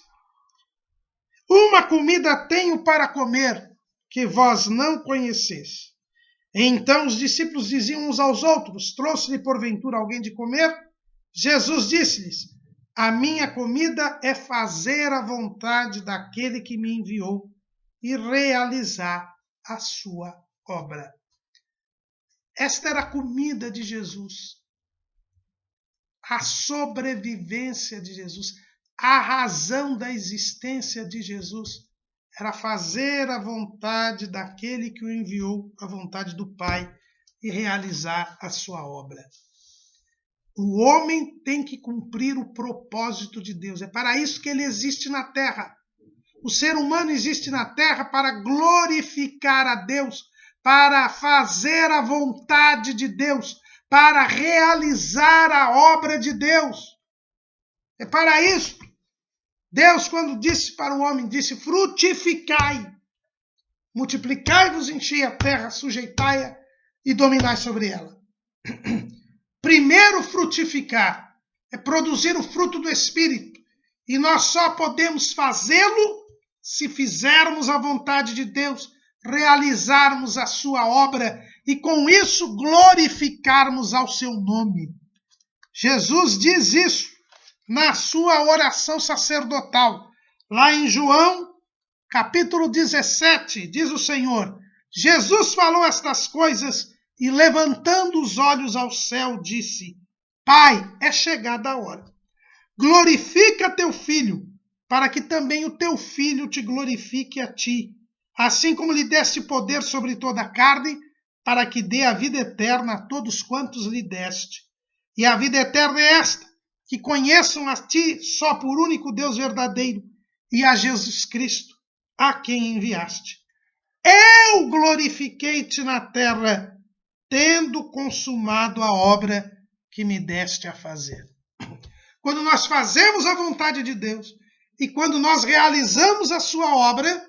uma comida tenho para comer, que vós não conheceis. Então os discípulos diziam uns aos outros: trouxe-lhe porventura alguém de comer? Jesus disse-lhes: a minha comida é fazer a vontade daquele que me enviou e realizar a sua obra. Esta era a comida de Jesus, a sobrevivência de Jesus, a razão da existência de Jesus era fazer a vontade daquele que o enviou, a vontade do Pai, e realizar a sua obra. O homem tem que cumprir o propósito de Deus. É para isso que ele existe na terra. O ser humano existe na terra para glorificar a Deus, para fazer a vontade de Deus, para realizar a obra de Deus. É para isso. Deus, quando disse para o homem, disse: frutificai, multiplicai-vos, enchei a terra, sujeitai-a e dominai sobre ela. Primeiro, frutificar é produzir o fruto do Espírito. E nós só podemos fazê-lo se fizermos a vontade de Deus, realizarmos a sua obra e com isso glorificarmos ao seu nome. Jesus diz isso na sua oração sacerdotal. Lá em João, capítulo 17, diz o Senhor: Jesus falou estas coisas e, levantando os olhos ao céu, disse: Pai, é chegada a hora. Glorifica teu filho, para que também o teu filho te glorifique a ti, assim como lhe deste poder sobre toda a carne, para que dê a vida eterna a todos quantos lhe deste. E a vida eterna é esta: que conheçam a ti só por único Deus verdadeiro e a Jesus Cristo, a quem enviaste. Eu glorifiquei-te na terra, tendo consumado a obra que me deste a fazer. Quando nós fazemos a vontade de Deus e quando nós realizamos a sua obra,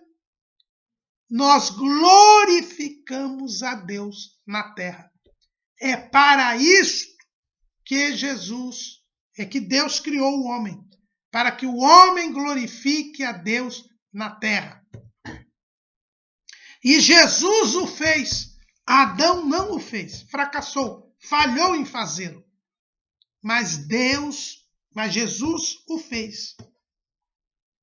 nós glorificamos a Deus na terra. É para isso que que Deus criou o homem, para que o homem glorifique a Deus na terra. E Jesus o fez. Adão não o fez, fracassou, falhou em fazê-lo. Mas Jesus o fez.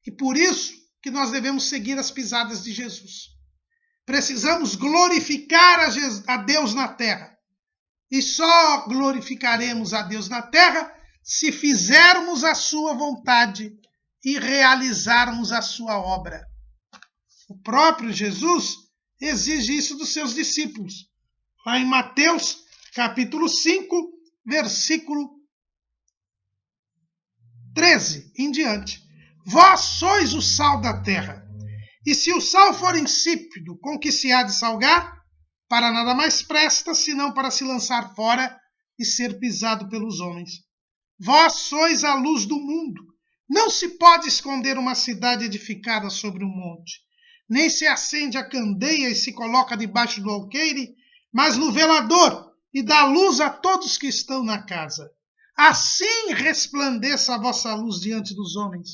E por isso que nós devemos seguir as pisadas de Jesus. Precisamos glorificar a Deus na terra. E só glorificaremos a Deus na terra se fizermos a sua vontade e realizarmos a sua obra. O próprio Jesus exige isso dos seus discípulos. Lá em Mateus, capítulo 5, versículo 13 em diante. Vós sois o sal da terra. E se o sal for insípido, com que se há de salgar? Para nada mais presta, senão para se lançar fora e ser pisado pelos homens. Vós sois a luz do mundo. Não se pode esconder uma cidade edificada sobre um monte. Nem se acende a candeia e se coloca debaixo do alqueire, mas no velador, e dá luz a todos que estão na casa. Assim resplandeça a vossa luz diante dos homens,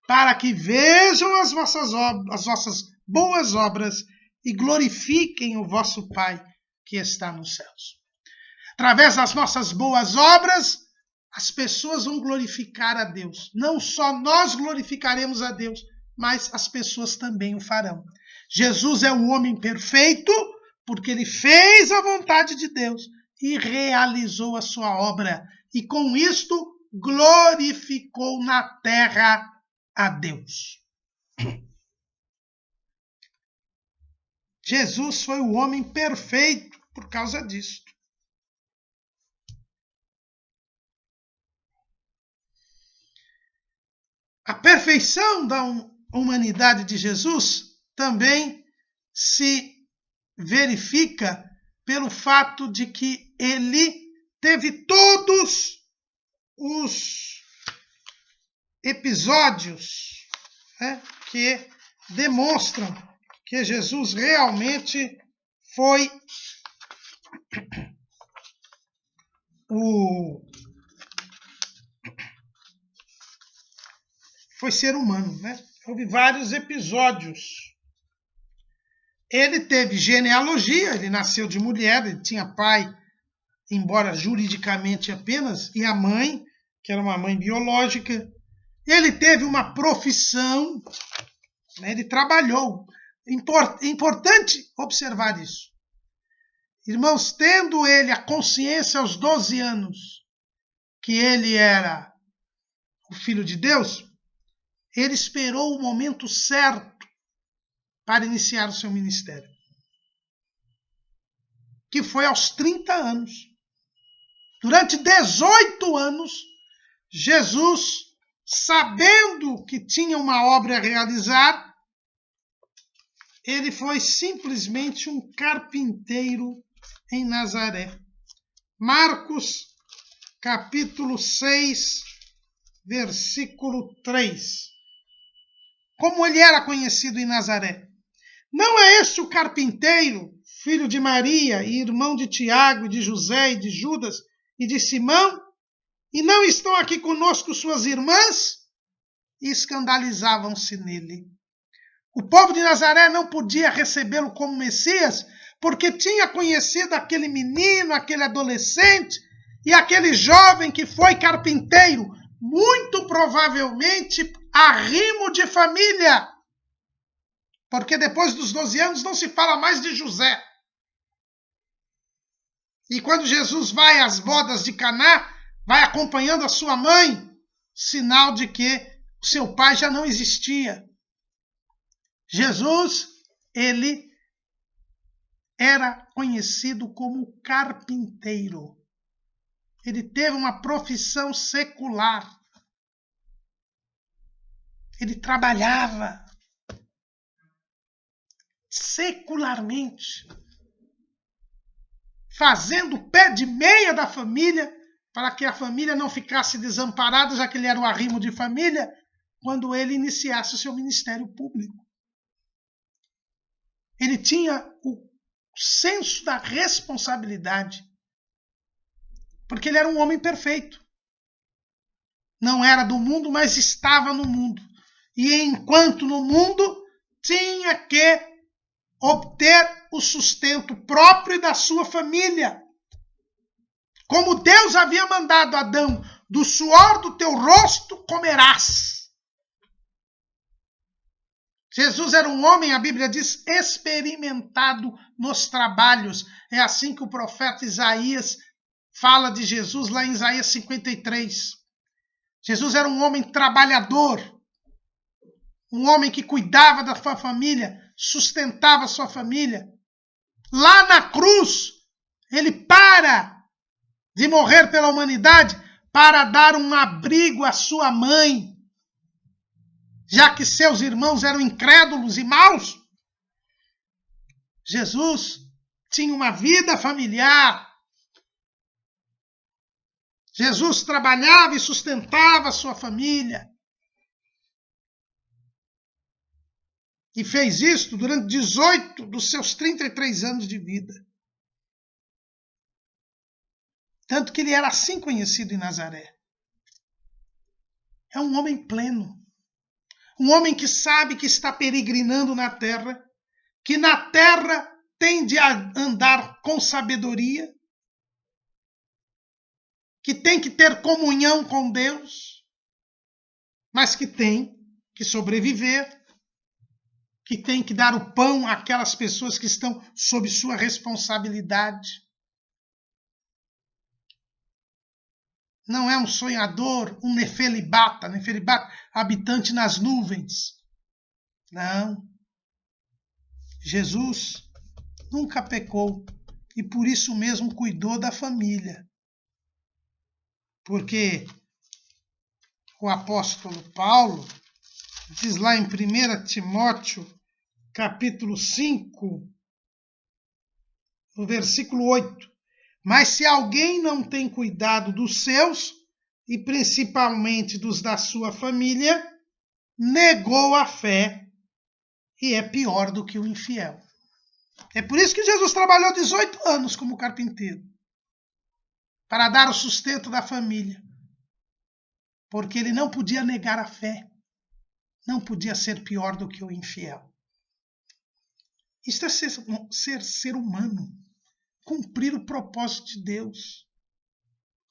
para que vejam as vossas boas obras e glorifiquem o vosso Pai que está nos céus. Através das nossas boas obras, as pessoas vão glorificar a Deus. Não só nós glorificaremos a Deus, mas as pessoas também o farão. Jesus é o homem perfeito, porque ele fez a vontade de Deus e realizou a sua obra. E com isto, glorificou na terra a Deus. Jesus foi o homem perfeito por causa disso. A perfeição da humanidade de Jesus também se verifica pelo fato de que ele teve todos os episódios, né, que demonstram que Jesus realmente foi ser humano, né? Houve vários episódios. Ele teve genealogia, ele nasceu de mulher, ele tinha pai, embora juridicamente apenas, e a mãe, que era uma mãe biológica. Ele teve uma profissão, né? Ele trabalhou. Importante observar isso. Irmãos, tendo ele a consciência aos 12 anos que ele era o Filho de Deus, ele esperou o momento certo para iniciar o seu ministério, que foi aos 30 anos. Durante 18 anos, Jesus, sabendo que tinha uma obra a realizar, ele foi simplesmente um carpinteiro em Nazaré. Marcos, capítulo 6, versículo 3. Como ele era conhecido em Nazaré? Não é este o carpinteiro, filho de Maria e irmão de Tiago, de José e de Judas e de Simão? E não estão aqui conosco suas irmãs? E escandalizavam-se nele. O povo de Nazaré não podia recebê-lo como Messias, porque tinha conhecido aquele menino, aquele adolescente e aquele jovem que foi carpinteiro, muito provavelmente arrimo de família. Porque depois dos 12 anos não se fala mais de José. E quando Jesus vai às bodas de Caná, vai acompanhando a sua mãe, sinal de que o seu pai já não existia. Jesus, ele era conhecido como carpinteiro. Ele teve uma profissão secular. Ele trabalhava secularmente, fazendo o pé de meia da família, para que a família não ficasse desamparada, já que ele era o arrimo de família, quando ele iniciasse o seu ministério público. Ele tinha o senso da responsabilidade, porque ele era um homem perfeito. Não era do mundo, mas estava no mundo. E enquanto no mundo, tinha que obter o sustento próprio da sua família. Como Deus havia mandado Adão, do suor do teu rosto comerás. Jesus era um homem, a Bíblia diz, experimentado nos trabalhos. É assim que o profeta Isaías fala de Jesus lá em Isaías 53. Jesus era um homem trabalhador, um homem que cuidava da sua família, sustentava a sua família. Lá na cruz, ele para de morrer pela humanidade para dar um abrigo à sua mãe, já que seus irmãos eram incrédulos e maus. Jesus tinha uma vida familiar. Jesus trabalhava e sustentava a sua família. E fez isso durante 18 dos seus 33 anos de vida. Tanto que ele era assim conhecido em Nazaré. É um homem pleno. Um homem que sabe que está peregrinando na terra, que na terra tem de andar com sabedoria, que tem que ter comunhão com Deus, mas que tem que sobreviver, que tem que dar o pão àquelas pessoas que estão sob sua responsabilidade. Não é um sonhador, um nefelibata, habitante nas nuvens. Não. Jesus nunca pecou e por isso mesmo cuidou da família. Porque o apóstolo Paulo diz lá em 1 Timóteo, capítulo 5, o versículo 8. Mas se alguém não tem cuidado dos seus, e principalmente dos da sua família, negou a fé e é pior do que o infiel. É por isso que Jesus trabalhou 18 anos como carpinteiro, para dar o sustento da família, porque ele não podia negar a fé, não podia ser pior do que o infiel. Isto é ser humano, cumprir o propósito de Deus,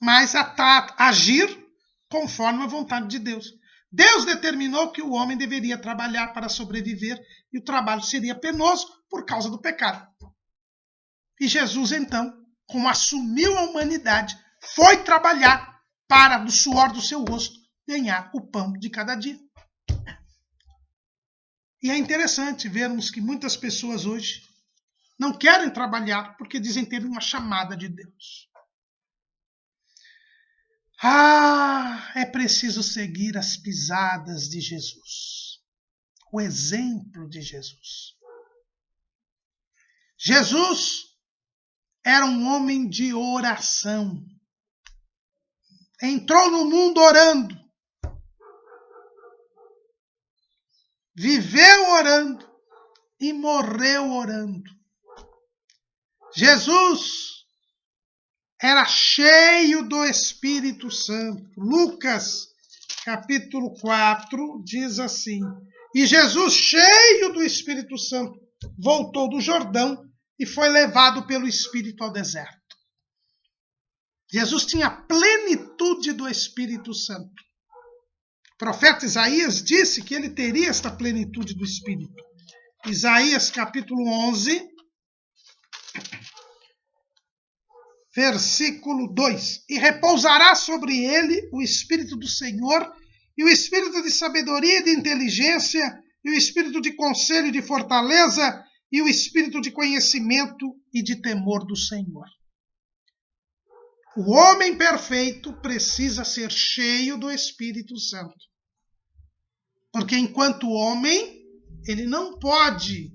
mas agir conforme a vontade de Deus. Deus determinou que o homem deveria trabalhar para sobreviver e o trabalho seria penoso por causa do pecado. E Jesus, então, como assumiu a humanidade, foi trabalhar para, do suor do seu rosto, ganhar o pão de cada dia. E é interessante vermos que muitas pessoas hoje não querem trabalhar porque dizem ter uma chamada de Deus. É preciso seguir as pisadas de Jesus, o exemplo de Jesus. Jesus era um homem de oração. Entrou no mundo orando. Viveu orando e morreu orando. Jesus era cheio do Espírito Santo. Lucas, capítulo 4, diz assim: E Jesus, cheio do Espírito Santo, voltou do Jordão e foi levado pelo Espírito ao deserto. Jesus tinha a plenitude do Espírito Santo. O profeta Isaías disse que ele teria esta plenitude do Espírito. Isaías, capítulo 11, versículo 2. E repousará sobre ele o Espírito do Senhor, e o Espírito de sabedoria e de inteligência, e o Espírito de conselho e de fortaleza, e o Espírito de conhecimento e de temor do Senhor. O homem perfeito precisa ser cheio do Espírito Santo. Porque enquanto homem, ele não pode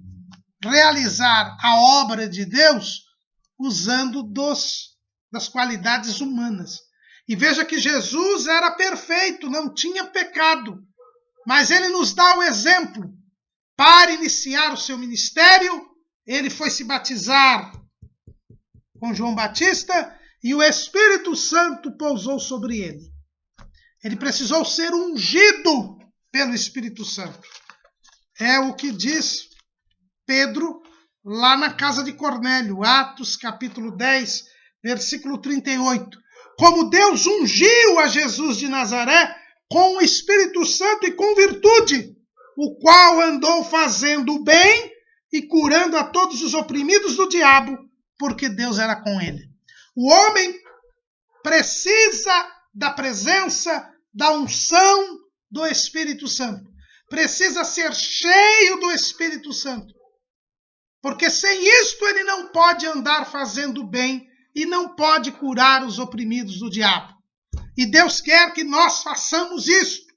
realizar a obra de Deus usando das qualidades humanas. E veja que Jesus era perfeito, não tinha pecado. Mas ele nos dá o exemplo. Para iniciar o seu ministério, ele foi se batizar com João Batista e o Espírito Santo pousou sobre ele. Ele precisou ser ungido pelo Espírito Santo. É o que diz Pedro lá na casa de Cornélio, Atos capítulo 10, versículo 38. Como Deus ungiu a Jesus de Nazaré com o Espírito Santo e com virtude, o qual andou fazendo o bem e curando a todos os oprimidos do diabo, porque Deus era com ele. O homem precisa da presença, da unção do Espírito Santo. Precisa ser cheio do Espírito Santo. Porque sem isto ele não pode andar fazendo bem e não pode curar os oprimidos do diabo. E Deus quer que nós façamos isto.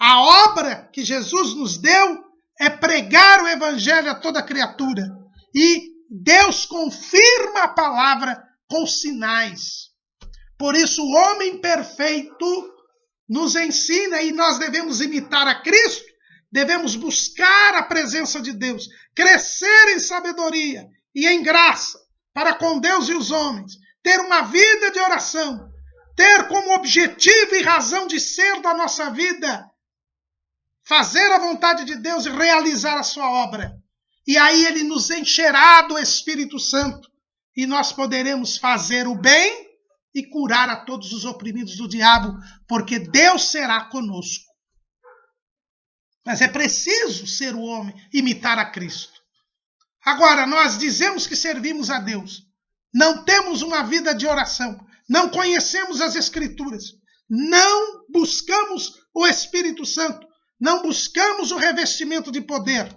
A obra que Jesus nos deu é pregar o evangelho a toda criatura. E Deus confirma a palavra com sinais. Por isso o homem perfeito nos ensina, e nós devemos imitar a Cristo, devemos buscar a presença de Deus, crescer em sabedoria e em graça para com Deus e os homens, ter uma vida de oração, ter como objetivo e razão de ser da nossa vida fazer a vontade de Deus e realizar a sua obra. E aí ele nos encherá do Espírito Santo e nós poderemos fazer o bem e curar a todos os oprimidos do diabo, porque Deus será conosco. Mas é preciso ser o homem, imitar a Cristo. Agora, nós dizemos que servimos a Deus. Não temos uma vida de oração. Não conhecemos as Escrituras. Não buscamos o Espírito Santo. Não buscamos o revestimento de poder.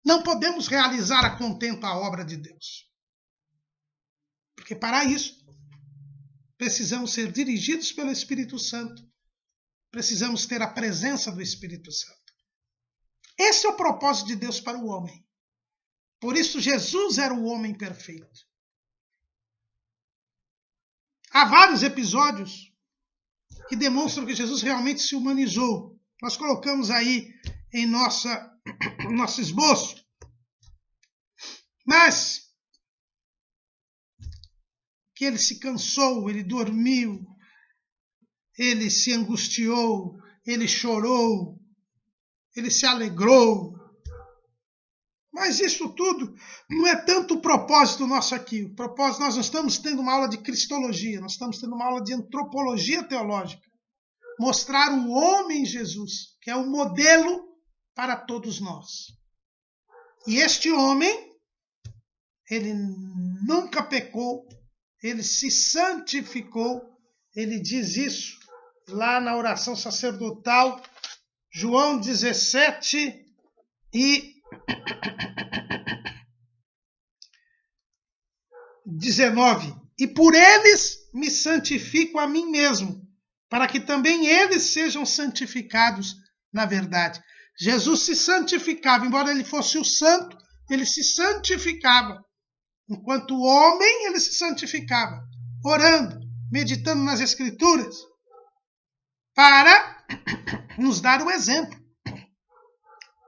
Não podemos realizar a contento a obra de Deus. Porque para isso, precisamos ser dirigidos pelo Espírito Santo. Precisamos ter a presença do Espírito Santo. Esse é o propósito de Deus para o homem. Por isso, Jesus era o homem perfeito. Há vários episódios que demonstram que Jesus realmente se humanizou. Nós colocamos aí em nosso esboço. Mas que ele se cansou, ele dormiu, ele se angustiou, ele chorou, ele se alegrou. Mas isso tudo não é tanto o propósito nosso aqui. O propósito, nós não estamos tendo uma aula de cristologia, nós estamos tendo uma aula de antropologia teológica. Mostrar o homem Jesus, que é o modelo para todos nós. E este homem, ele nunca pecou, ele se santificou, ele diz isso lá na oração sacerdotal, João 17 e 19. E por eles me santifico a mim mesmo, para que também eles sejam santificados na verdade. Jesus se santificava, embora ele fosse o santo, ele se santificava. Enquanto homem, ele se santificava, orando, meditando nas Escrituras, para nos dar o exemplo.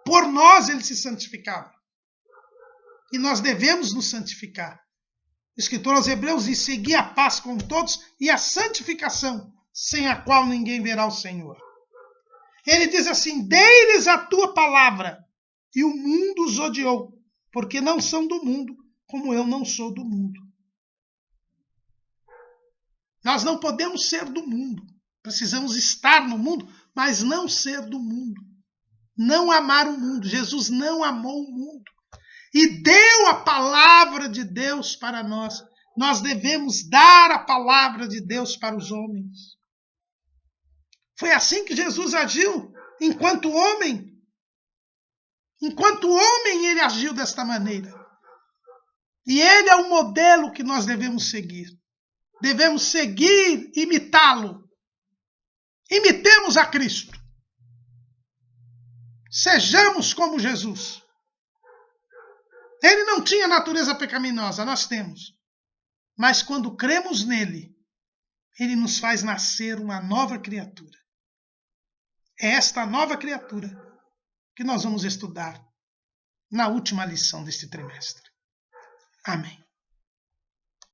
Por nós ele se santificava. E nós devemos nos santificar. O escritor aos Hebreus diz: segui a paz com todos e a santificação, sem a qual ninguém verá o Senhor. Ele diz assim: dei-lhes a tua palavra, e o mundo os odiou, porque não são do mundo, como eu não sou do mundo. Nós não podemos ser do mundo. Precisamos estar no mundo, mas não ser do mundo. Não amar o mundo. Jesus não amou o mundo. E deu a palavra de Deus para nós. Nós devemos dar a palavra de Deus para os homens. Foi assim que Jesus agiu enquanto homem. Enquanto homem, ele agiu desta maneira. E ele é o modelo que nós devemos seguir. Devemos seguir, imitá-lo. Imitemos a Cristo. Sejamos como Jesus. Ele não tinha natureza pecaminosa, nós temos. Mas quando cremos nele, ele nos faz nascer uma nova criatura. É esta nova criatura que nós vamos estudar na última lição deste trimestre. Amém.